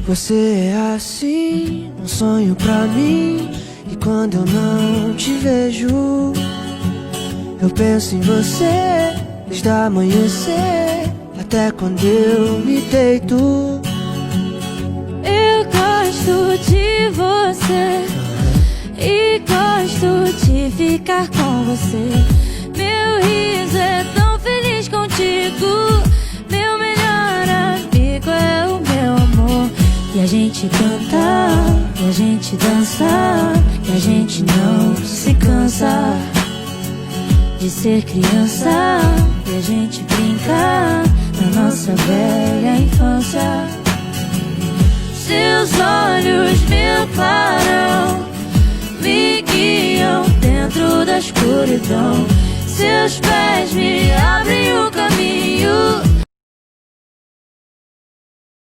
Você é assim, um sonho pra mim. E quando eu não te vejo, eu penso em você desde amanhecer até quando eu me deito. Eu gosto de você e gosto de ficar com você. Meu riso é tão feliz contigo. Meu melhor amigo é o meu amor. E a gente canta, e a gente dança, e a gente não se cansa de ser criança. E a gente brinca na nossa velha infância. Seus olhos me aclaram, me guiam dentro da escuridão. Seus pés me abrem o caminho.